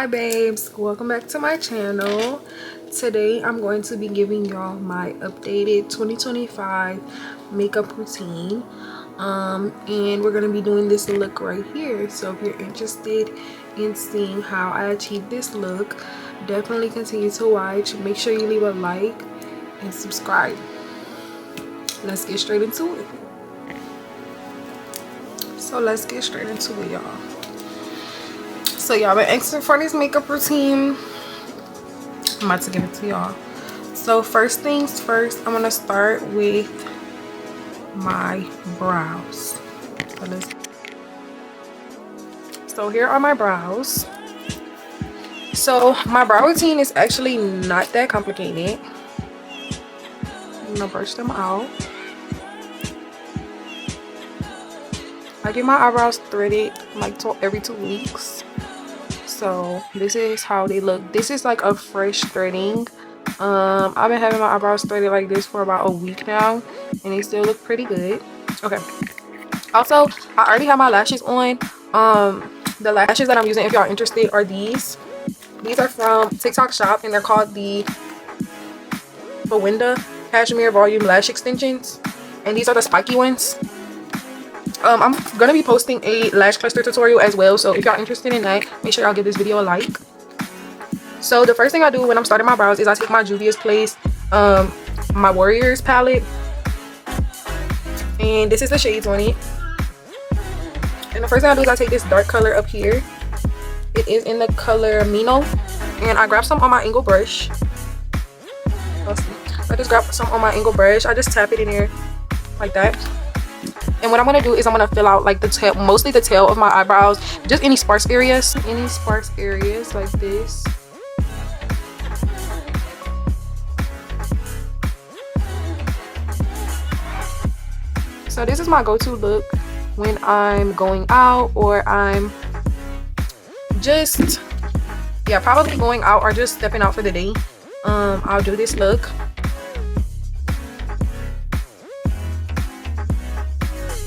Hi babes, welcome back to my channel. Today I'm going to be giving y'all my updated 2025 makeup routine, and we're going to be doing this look right here. So if you're interested in seeing how I achieved this look, definitely continue to watch. Make sure you leave a like and subscribe. Let's get straight into it. So let's get straight into it, y'all. So y'all been asking for this makeup routine. I'm about to give it to y'all. So first things first, I'm gonna start with my brows. So here are my brows. So my brow routine is actually not that complicated. I'm gonna brush them out. I get my eyebrows threaded like every 2 weeks. So this is how they look. This is like a fresh threading. I've been having my eyebrows threaded like this for about a week now, and they still look pretty good. Okay, also I already have my lashes on. The lashes that I'm using, if y'all interested, are these are from TikTok shop, and they're called the Winda Cashmere Volume Lash Extensions, and these are the spiky ones. I'm gonna be posting a lash cluster tutorial as well, so if y'all interested in that, make sure y'all give this video a like. So the first thing I do when I'm starting my brows is I take my Juvia's Place my Warriors palette, and this is the shades on it. And the first thing I do is I take this dark color up here. It is in the color Mino, and I grab some on my angle brush. I just grab some on my angle brush. I just tap it in here like that. And what I'm gonna do is I'm gonna fill out like the tail, mostly the tail of my eyebrows, just any sparse areas like this. So this is my go-to look when I'm going out, or I'm just, yeah, probably going out or just stepping out for the day. I'll do this look.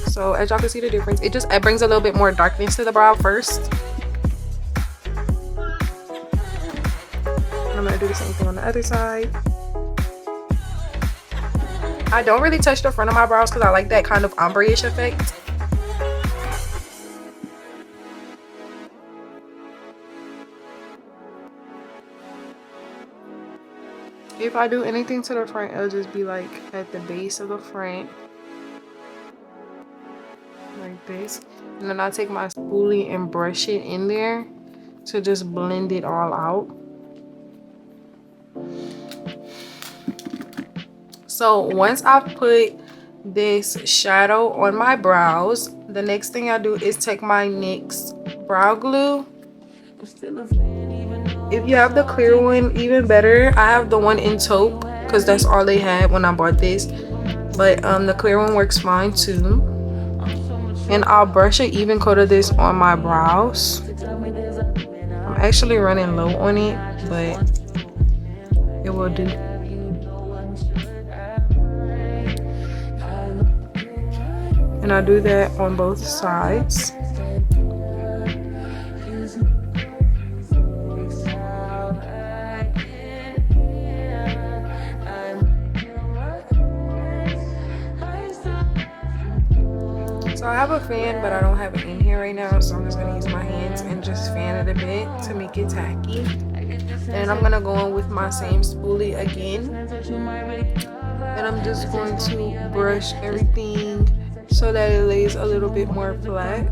So as y'all can see the difference, it brings a little bit more darkness to the brow first. I'm gonna do the same thing on the other side. I don't really touch the front of my brows because I like that kind of ombre-ish effect. If I do anything to the front, it'll just be like at the base of the front, like this. And then I take my spoolie and brush it in there to just blend it all out. So once I put this shadow on my brows, the next thing I do is take my NYX brow glue. If you have the clear one, even better. I have the one in taupe because that's all they had when I bought this, but the clear one works fine too. And I'll brush an even coat of this on my brows. I'm actually running low on it, but it will do. And I do that on both sides. So I have a fan, but I don't have it in here right now, so I'm just gonna use my hands and just fan it a bit to make it tacky. And I'm gonna go in with my same spoolie again, and I'm just going to brush everything so that it lays a little bit more flat.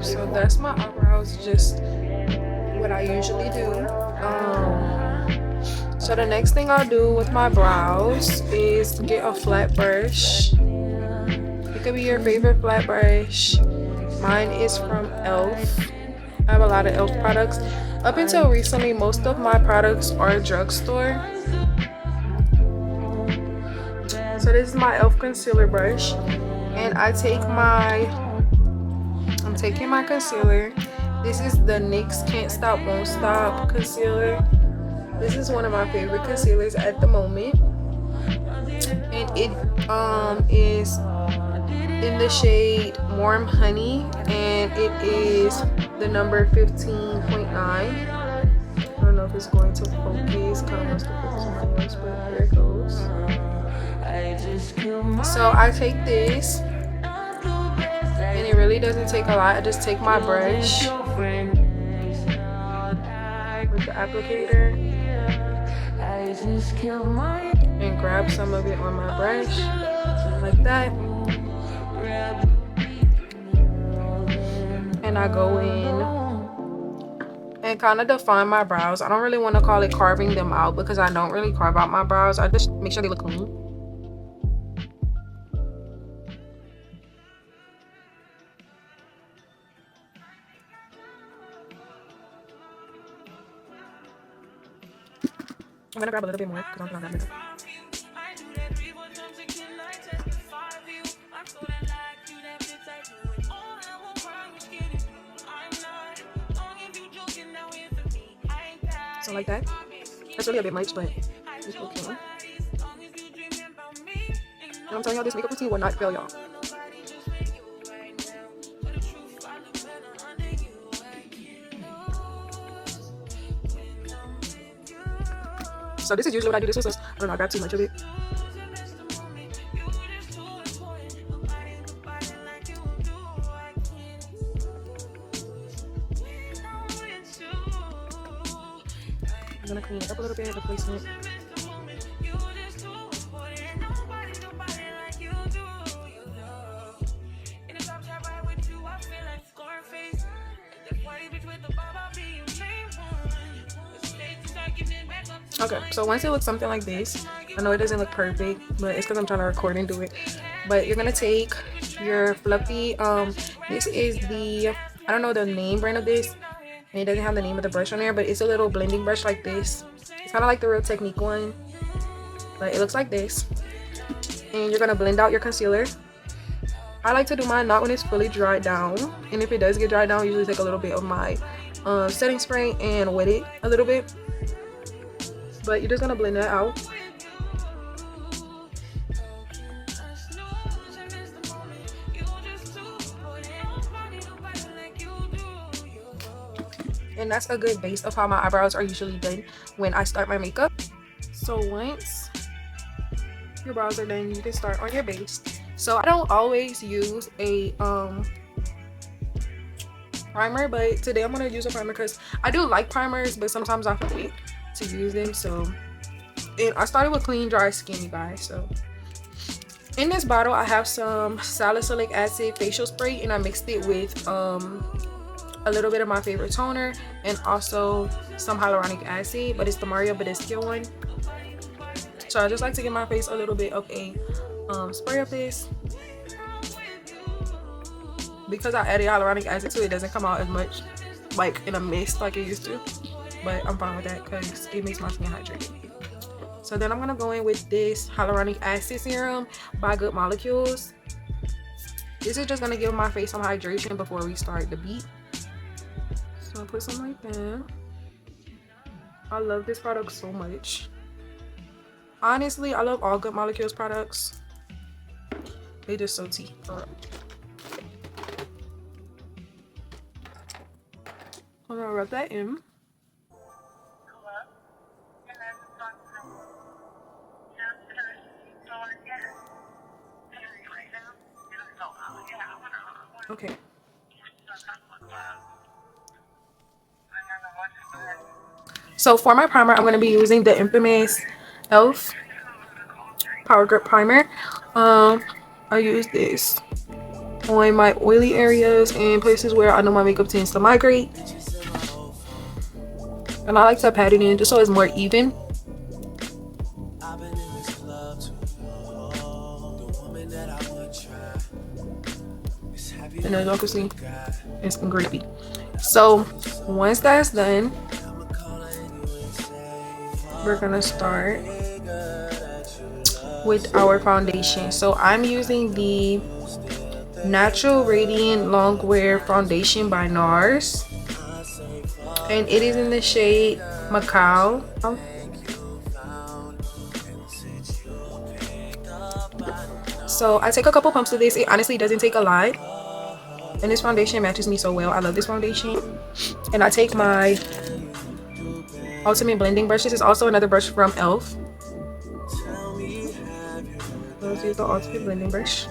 So that's my eyebrows, just what I usually do. So the next thing I'll do with my brows is get a flat brush. It could be your favorite flat brush. Mine is from e.l.f. I have a lot of e.l.f. products. Up until recently, most of my products are drugstore. So this is my e.l.f. concealer brush, and I take my taking my concealer. This is the NYX Can't Stop Won't Stop concealer. This is one of my favorite concealers at the moment, and it is in the shade Warm Honey, and it is the number 15.9. I don't know if it's going to focus. Kind of wants to focus on my nose, but there it goes. So I take this, and it really doesn't take a lot. I just take my brush with the applicator and grab some of it on my brush like that, and I go in and kind of define my brows. I don't really want to call it carving them out because I don't really carve out my brows. I just make sure they look clean. I'm gonna grab a little bit more because I'm gonna grab it. So like that. That's really a bit much, but it's okay. And I'm telling y'all, this makeup routine will not fail y'all. So this is usually what I do. This was, I don't know, I got too much of it. I'm gonna clean it up a little bit, the placement. Okay, so once it looks something like this, I know it doesn't look perfect, but it's because I'm trying to record and do it. But you're gonna take your fluffy, this is the, I don't know the name brand of this, and it doesn't have the name of the brush on there, but it's a little blending brush like this. It's kind of like the Real Technique one, but it looks like this. And you're gonna blend out your concealer. I like to do mine not when it's fully dried down, and if it does get dried down, I usually take a little bit of my setting spray and wet it a little bit. But you're just gonna blend that out. And that's a good base of how my eyebrows are usually done when I start my makeup. So once your brows are done, you can start on your base. So I don't always use a primer, but today I'm gonna use a primer because I do like primers, but sometimes I forget to use them. So, and I started with Clean Dry Skin, you guys. So in this bottle I have some salicylic acid facial spray, and I mixed it with a little bit of my favorite toner and also some hyaluronic acid, but it's the Mario Badescu one. So I just like to give my face a little bit of a spray of this. Because I added hyaluronic acid to it, doesn't come out as much like in a mist like it used to, but I'm fine with that because it makes my skin hydrated. So then I'm gonna go in with this hyaluronic acid serum by Good Molecules. This is just gonna give my face some hydration before we start the beat. So I'll put some like that. I love this product so much. Honestly, I love all Good Molecules products. They just so tea. I'm gonna rub that in. Okay. So for my primer, I'm going to be using the infamous e.l.f. Power Grip Primer. I use this on my oily areas and places where I know my makeup tends to migrate. And I like to pat it in just so it's more even. And as y'all can see, it's grippy. So once that's done, we're gonna start with our foundation. So I'm using the Natural Radiant Longwear Foundation by NARS, and it is in the shade Macao. So I take a couple pumps of this. It honestly doesn't take a lot, and this foundation matches me so well. I love this foundation. And I take my Ultimate Blending brush. This is also another brush from ELF. Let's use the Ultimate Blending brush,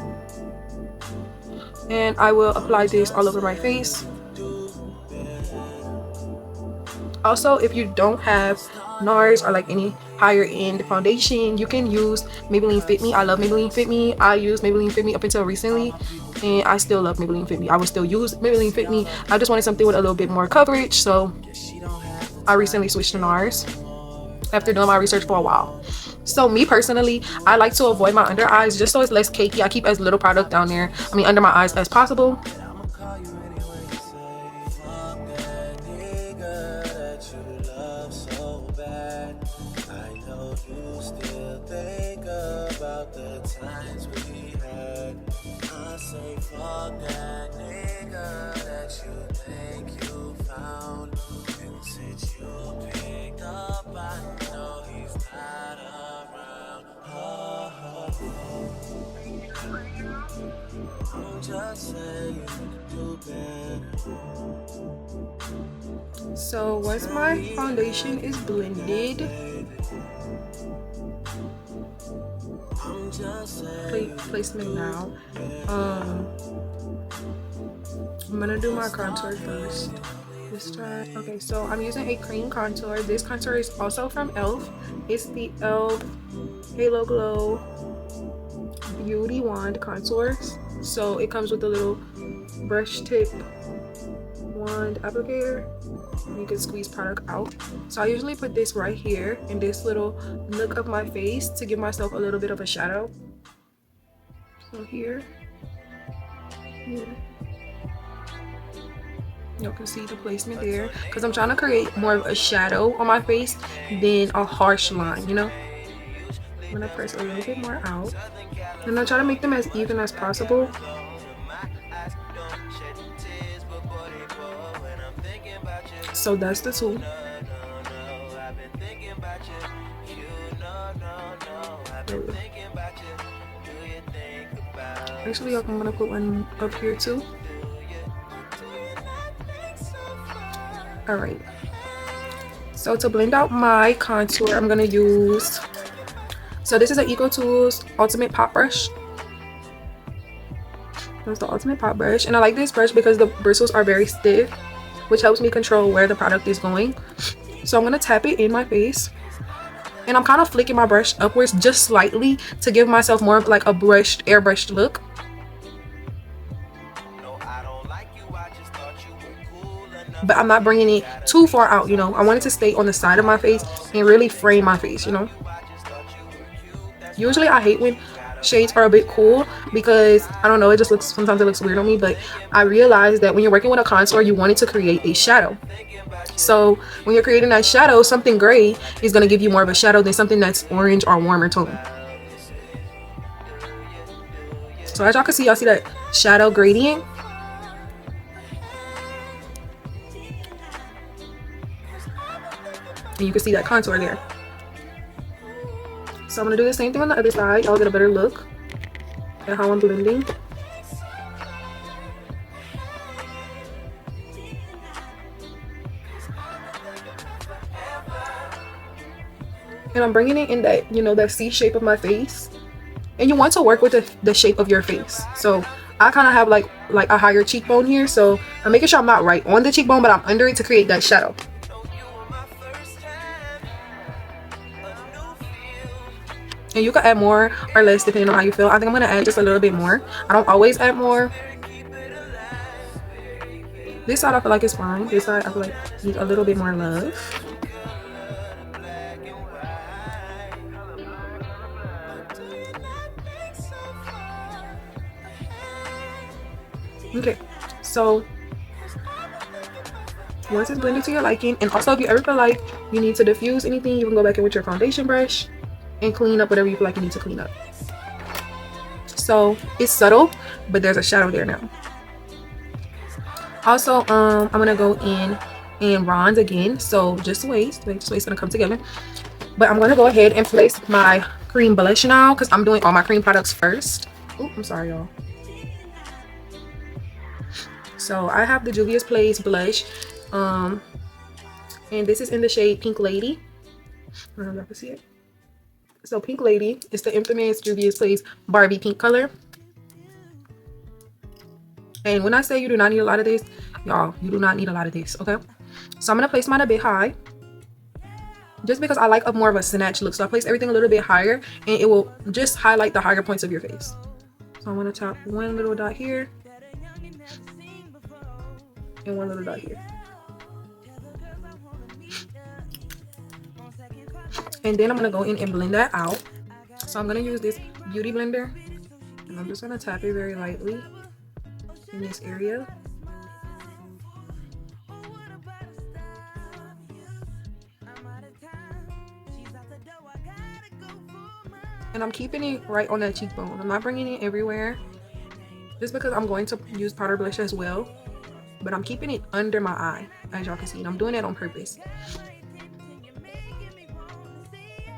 and I will apply this all over my face. Also, if you don't have NARS or like any higher end foundation, you can use Maybelline Fit Me. I love Maybelline Fit Me. I used Maybelline Fit Me up until recently, and I still love Maybelline Fit Me. I would still use Maybelline Fit Me. I just wanted something with a little bit more coverage, so I recently switched to NARS after doing my research for a while. So me personally, I like to avoid my under eyes just so it's less cakey. I keep as little product down there, under my eyes as possible. So once my foundation is blended, placement now, I'm gonna do my contour first this time. Okay, so I'm using a cream contour. This contour is also from ELF. It's the ELF Halo Glow Beauty Wand contours. So it comes with a little brush tip wand applicator. You can squeeze product out. So I usually put this right here in this little nook of my face to give myself a little bit of a shadow. So here. You can see the placement there, because I'm trying to create more of a shadow on my face than a harsh line, you know. I'm gonna press a little bit more out, and I try to make them as even as possible. So that's the tool. Actually, I'm gonna put one up here too. All right. So to blend out my contour, I'm gonna use. So this is an Eco Tools Ultimate Pop Brush. That's the Ultimate Pop Brush, and I like this brush because the bristles are very stiff, which helps me control where the product is going. So I'm gonna tap it in my face, and I'm kind of flicking my brush upwards just slightly to give myself more of like a brushed, airbrushed look. But I'm not bringing it too far out, you know. I want it to stay on the side of my face and really frame my face, you know. Usually I hate when shades are a bit cool because I don't know, it just looks, sometimes it looks weird on me, but I realized that when you're working with a contour, you want it to create a shadow. So when you're creating that shadow, something gray is going to give you more of a shadow than something that's orange or warmer tone. So as y'all can see, y'all see that shadow gradient. And you can see that contour there. So I'm going to do the same thing on the other side. Y'all get a better look at how I'm blending. And I'm bringing it in that, you know, that C shape of my face. And you want to work with the shape of your face. So I kind of have like a higher cheekbone here. So I'm making sure I'm not right on the cheekbone, but I'm under it to create that shadow. And you can add more or less depending on how you feel. I think I'm going to add just a little bit more. I don't always add more. This side I feel like it's fine. This side I feel like needs a little bit more love. Okay, so once it's blended to your liking, and also if you ever feel like you need to diffuse anything, you can go back in with your foundation brush and clean up whatever you feel like you need to clean up. so it's subtle, but there's a shadow there now. Also, I'm gonna go in bronze again, so just wait, just wait, it's gonna come together. But I'm gonna go ahead and place my cream blush now because I'm doing all my cream products first. Oh, I'm sorry, y'all. So I have the Juvia's Place blush, and this is in the shade Pink Lady. I don't know if y'all can see it. So Pink Lady is the infamous Juvia's Place Barbie pink color. And when I say you do not need a lot of this, y'all, you do not need a lot of this, okay? So I'm gonna place mine a bit high, just because I like a more of a snatch look. So I place everything a little bit higher, and it will just highlight the higher points of your face. So I'm gonna tap one little dot here, and one little dot here. And then I'm gonna go in and blend that out. So I'm gonna use this beauty blender, and I'm just gonna tap it very lightly in this area. And I'm keeping it right on that cheekbone. I'm not bringing it everywhere, just because I'm going to use powder blush as well. But I'm keeping it under my eye, as y'all can see. And I'm doing it on purpose.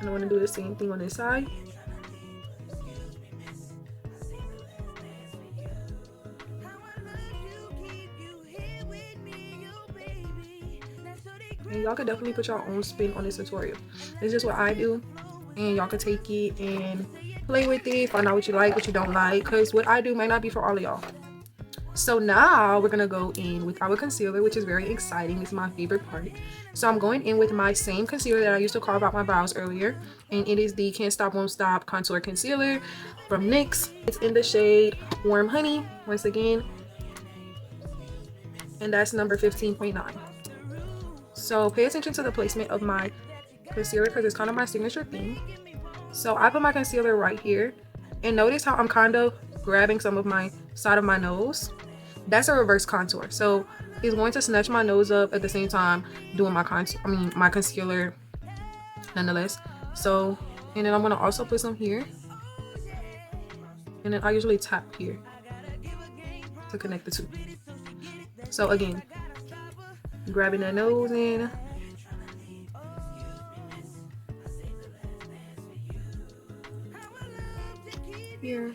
And I want to do the same thing on this side. And y'all could definitely put your own spin on this tutorial. It's just what I do. And y'all could take it and play with it, find out what you like, what you don't like, because what I do might not be for all of y'all. So now we're gonna go in with our concealer, which is very exciting. It's my favorite part. So I'm going in with my same concealer that I used to carve out my brows earlier, and it is the Can't Stop Won't Stop Contour Concealer from NYX. It's in the shade Warm Honey, once again, and that's number 15.9. So pay attention to the placement of my concealer because it's kind of my signature thing. So I put my concealer right here, and notice how I'm kind of grabbing some of my side of my nose. That's a reverse contour, so it's going to snatch my nose up at the same time doing my my concealer nonetheless. So, and then I'm going to also put some here, and then I usually tap here to connect the two. So again, grabbing that nose in, here,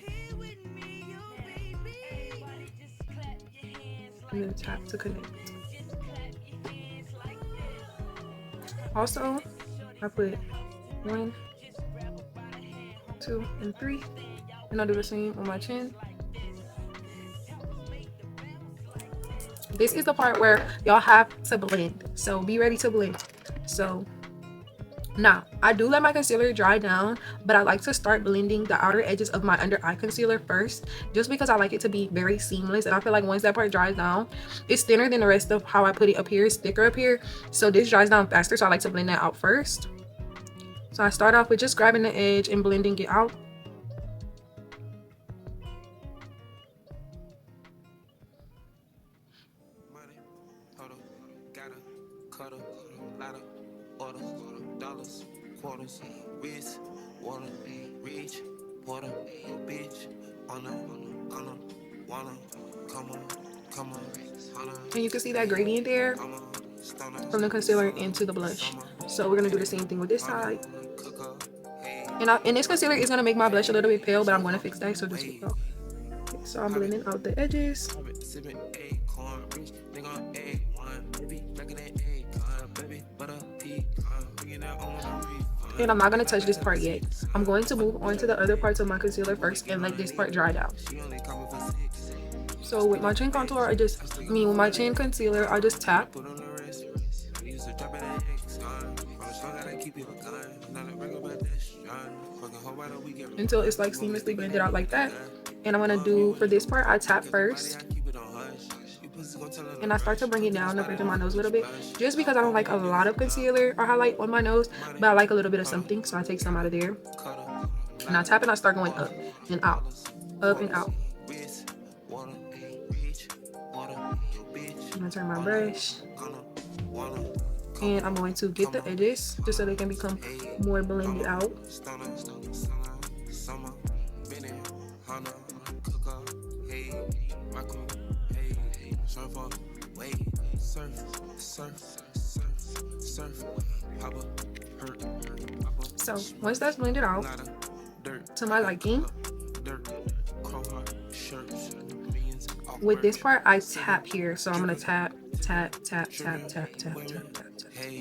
and then tap to connect. Also, I put 1, 2, and 3, and I'll do the same on my chin. This is the part where y'all have to blend, so be ready to blend. So now I do let my concealer dry down, but I like to start blending the outer edges of my under eye concealer first, just because I like it to be very seamless. And I feel like once that part dries down, it's thinner than the rest of how I put it up here. It's thicker up here, so this dries down faster, so I like to blend that out first. So I start off with just grabbing the edge and blending it out. And you can see that gradient there from the concealer into the blush. So we're gonna do the same thing with this side. And this concealer is gonna make my blush a little bit pale, but I'm gonna fix that, so just wait. Okay, so I'm blending out the edges. And I'm not going to touch this part yet. I'm going to move on to the other parts of my concealer first and let this part dry down. So with my chin contour, with my chin concealer, I just tap. Until it's like seamlessly blended out like that. And I'm going to do, for this part, I tap first. And I start to bring it down the bridge of my nose a little bit, just because I don't like a lot of concealer or highlight on my nose, but I like a little bit of something, so I take some out of there. And I tap and I start going up and out, up and out. I'm gonna turn my brush, and I'm going to get the edges just so they can become more blended out. So once that's blended out to my liking, with this part I tap here, so I'm gonna tap, tap, tap, tap, tap, tap, tap, tap,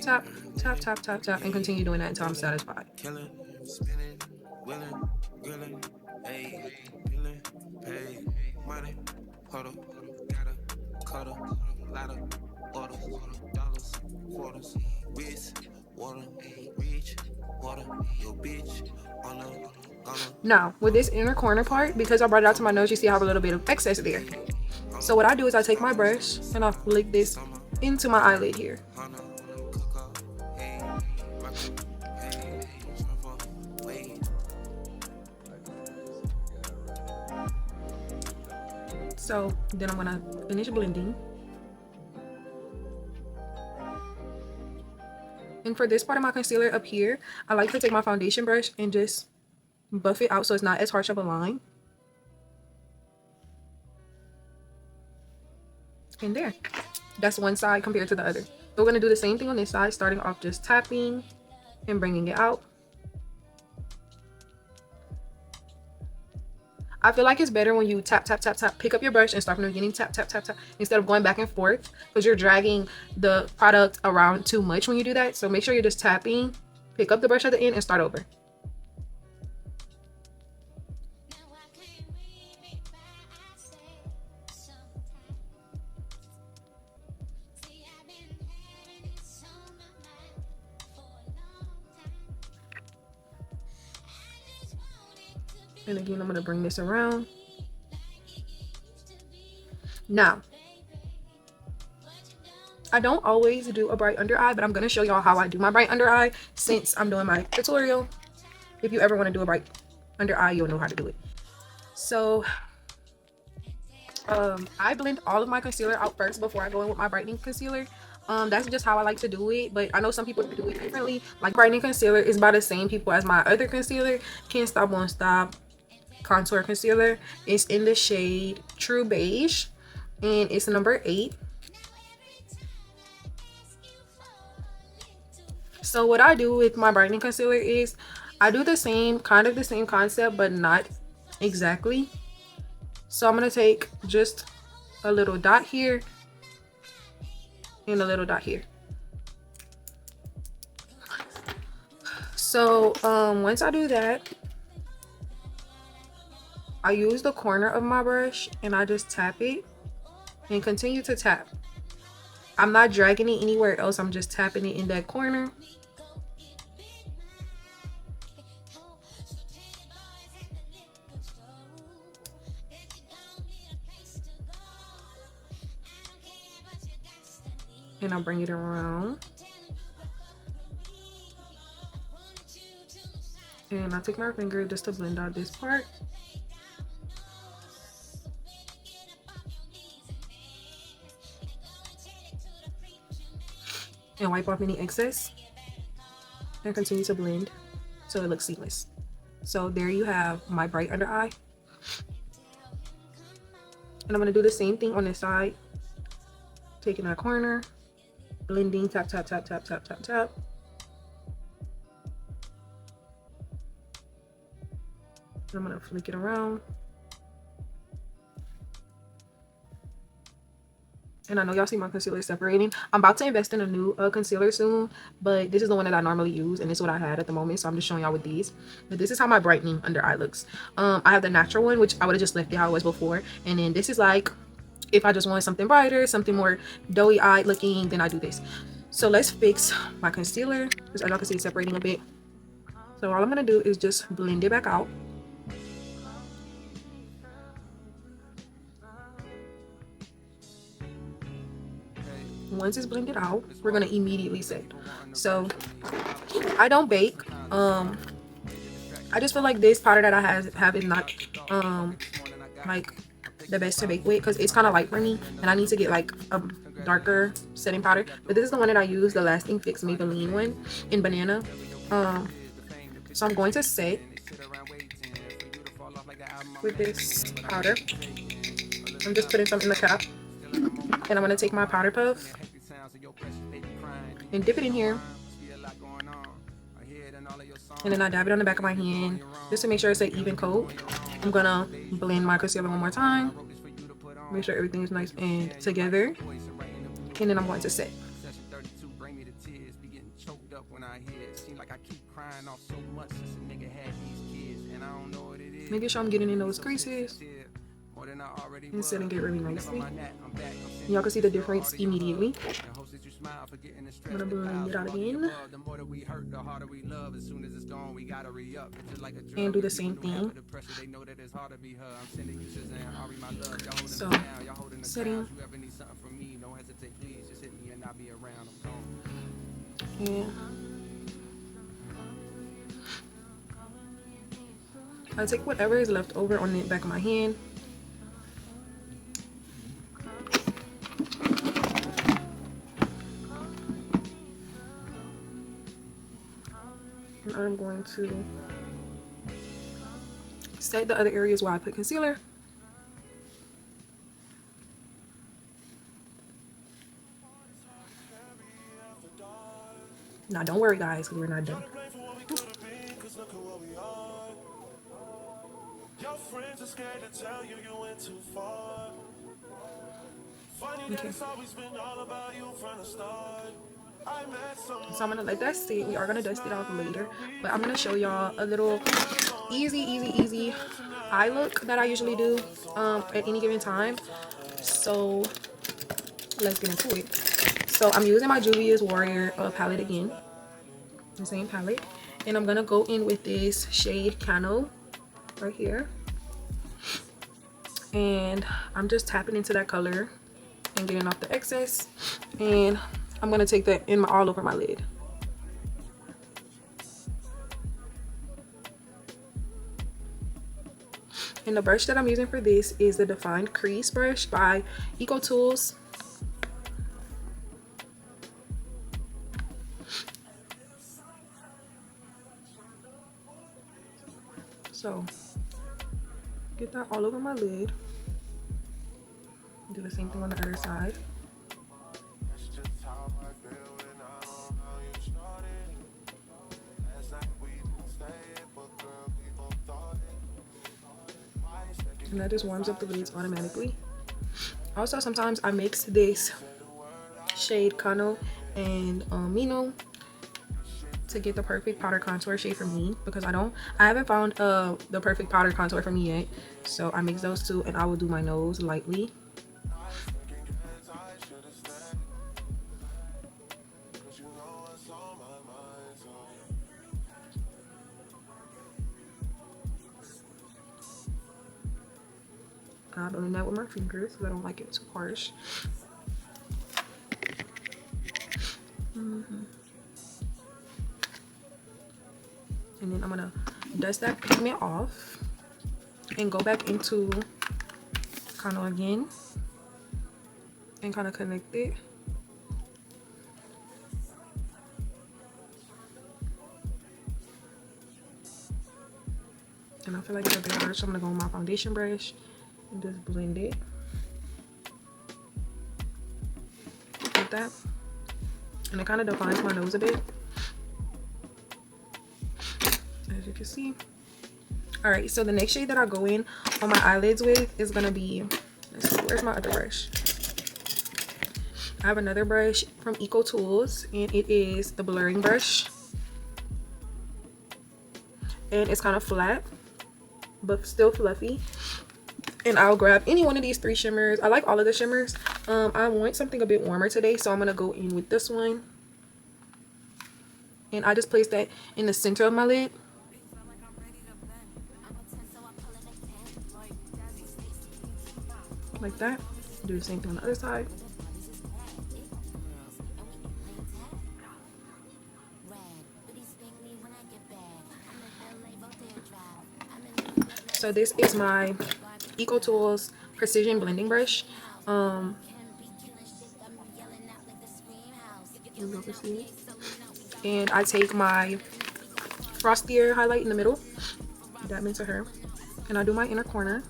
tap, tap, tap, tap, tap, and continue doing that until I'm satisfied. Now with this inner corner part, because I brought it out to my nose, you see I have a little bit of excess there. So what I do is I take my brush and I flick this into my eyelid here. So then I'm gonna finish blending. And for this part of my concealer up here, I like to take my foundation brush and just buff it out so it's not as harsh of a line. And there, that's one side compared to the other. So we're gonna do the same thing on this side, starting off just tapping and bringing it out. I feel like it's better when you tap, tap, tap, tap, pick up your brush and start from the beginning, tap, tap, tap, tap, instead of going back and forth, because you're dragging the product around too much when you do that. So make sure you're just tapping, pick up the brush at the end and start over. And again, I'm going to bring this around. Now, I don't always do a bright under eye, but I'm going to show y'all how I do my bright under eye since I'm doing my tutorial. If you ever want to do a bright under eye, you'll know how to do it. So, I blend all of my concealer out first before I go in with my brightening concealer. That's just how I like to do it, but I know some people do it differently. Like brightening concealer is by the same people as my other concealer, Can't Stop Won't Stop contour concealer. It's in the shade True Beige and it's number 8. So what I do with my brightening concealer is I do the same kind of the same concept, but not exactly. So I'm gonna take just a little dot here and a little dot here. So once I do that, I use the corner of my brush and I just tap it and continue to tap. I'm not dragging it anywhere else, I'm just tapping it in that corner. And I'll bring it around. And I'll take my finger just to blend out this part. And wipe off any excess. And continue to blend so it looks seamless. So there you have my bright under eye. And I'm going to do the same thing on this side. Taking that corner, blending, tap, tap, tap, tap, tap, tap, tap. I'm going to flick it around. And I know y'all see my concealer separating. I'm about to invest in a new concealer soon, but this is the one that I normally use and it's what I had at the moment, so I'm just showing y'all with these. But this is how my brightening under eye looks. I have the natural one, which I would have just left it how it was before, and then this is like if I just want something brighter, something more doughy eyed looking, then I do this. So let's fix my concealer, because as y'all can see it's separating a bit. So all I'm gonna do is just blend it back out. Once it's blended out, we're gonna immediately set. So I don't bake. I just feel like this powder that I have is not like the best to bake with, because it's kind of light for me and I need to get like a darker setting powder. But this is the one that I use, the Lasting Fix Maybelline one in banana. So I'm going to set. with this powder. I'm just putting some in the cup, and I'm gonna take my powder puff and dip it in here, and then I dab it on the back of my hand just to make sure it's an even coat. I'm gonna blend my concealer one more time, make sure everything is nice and together, and then I'm going to set. Making sure I'm getting in those creases and setting it really nicely. Y'all can see the difference immediately. I'm gonna blend it out again and do the same thing. So, setting. Yeah. I take whatever is left over on the back of my hand. And I'm going to set the other areas where I put concealer. Now don't worry guys, we're not done. Okay. So I'm gonna let that sit. We are gonna dust it off later, but I'm gonna show y'all a little easy eye look that I usually do at any given time. So let's get into it. So I'm using my Juvia's Warrior palette again, the same palette, and I'm gonna go in with this shade Cano right here, and I'm just tapping into that color and getting off the excess, and I'm gonna take that in all over my lid. And the brush that I'm using for this is the Defined Crease brush by Eco Tools. So get that all over my lid. Do the same thing on the other side. And that just warms up the lids automatically. Also, sometimes I mix this shade Cano and Mino to get the perfect powder contour shade for me, because I haven't found the perfect powder contour for me yet. So I mix those two, and I will do my nose lightly. I'm doing that with my fingers because I don't like it too harsh. And then I'm gonna dust that pigment off and go back into Cano again and kind of connect it. And I feel like it's a bit harsh, so I'm gonna go with my foundation brush and just blend it like that. And it kind of defines my nose a bit, as you can see. All right, so the next shade that I go in on my eyelids with is gonna be, let's see, where's my other brush? I have another brush from Eco Tools, and it is the blurring brush, and it's kind of flat but still fluffy. And I'll grab any one of these three shimmers. I like all of the shimmers. I want something a bit warmer today, so I'm gonna go in with this one, and I just place that in the center of my lid. Like that. Do the same thing on the other side. So this is my Eco Tools Precision Blending Brush. And I take my Frostier highlight in the middle, dab into her, and I do my inner corner.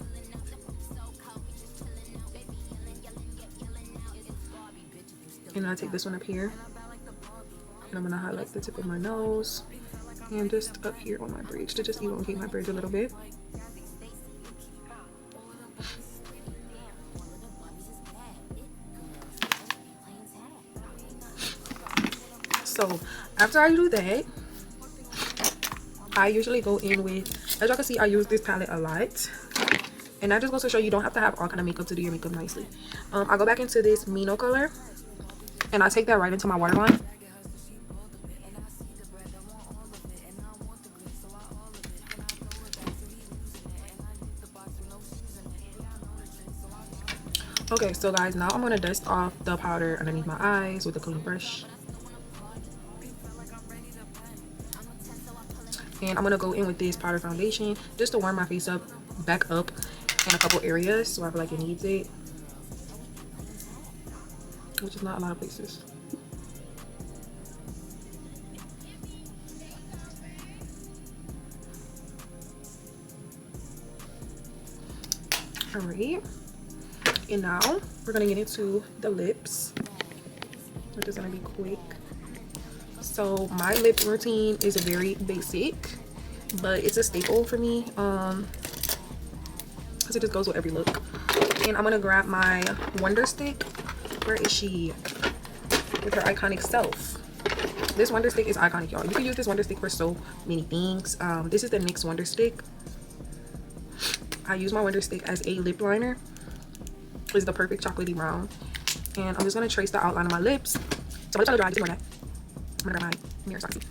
And I take this one up here, and I'm gonna highlight the tip of my nose and just up here on my bridge to just elongate my bridge a little bit. So after I do that, I usually go in with, as y'all can see, I use this palette a lot. And that just goes to show you don't have to have all kind of makeup to do your makeup nicely. I go back into this meee color, and I take that right into my waterline. Okay, so guys, now I'm going to dust off the powder underneath my eyes with a clean brush. And I'm going to go in with this powder foundation just to warm my face up, back up in a couple areas so I feel like it needs it, which is not a lot of places. Alright, and now we're gonna get into the lips, which is gonna be quick. So my lip routine is very basic, but it's a staple for me because it just goes with every look. And I'm gonna grab my Wonder Stick. Where is she? With her iconic self. This Wonder Stick is iconic, y'all. You can use this Wonder Stick for so many things. This is the NYX Wonder Stick. I use my Wonder Stick as a lip liner. It's the perfect chocolatey brown. And I'm just gonna trace the outline of my lips. So I'm gonna try to dry, just ignore that. I'm gonna grab my mirror so I can see.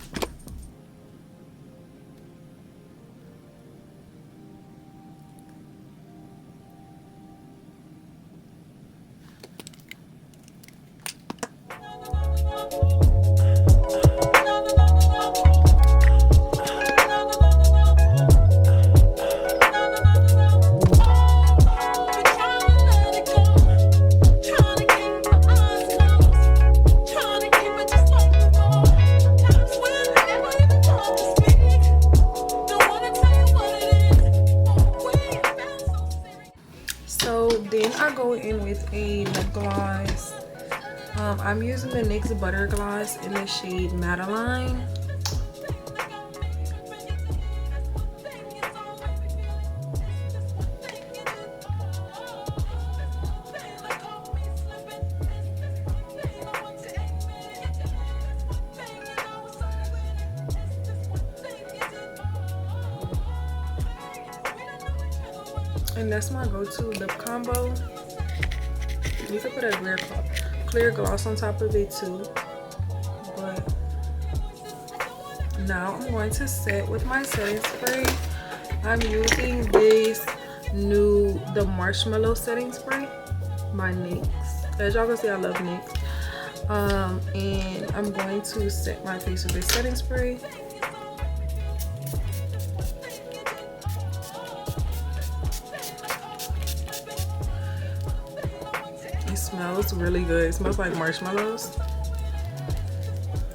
Then I go in with a lip gloss. I'm using the NYX Butter Gloss in the shade Madeline. And that's my go-to lip combo. You need to put a clear gloss on top of it too. But now I'm going to set with my setting spray. I'm using the Marshmallow setting spray by NYX. As y'all can see, I love NYX. And I'm going to set my face with this setting spray. It smells really good. It smells like marshmallows.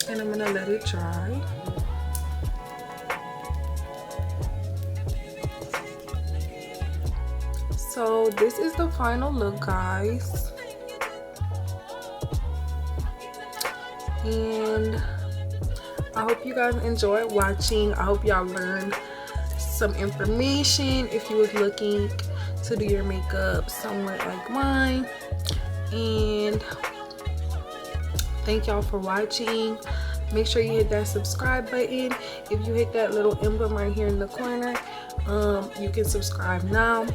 And I'm gonna let it dry. So this is the final look, guys. And I hope you guys enjoyed watching. I hope y'all learned some information if you was looking to do your makeup somewhat like mine. And thank y'all for watching. Make sure you hit that subscribe button. If you hit that little emblem right here in the corner, you can subscribe now.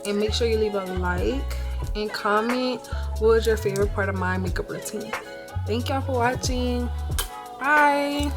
And make sure you leave a like and comment what was your favorite part of my makeup routine. Thank y'all for watching. Bye.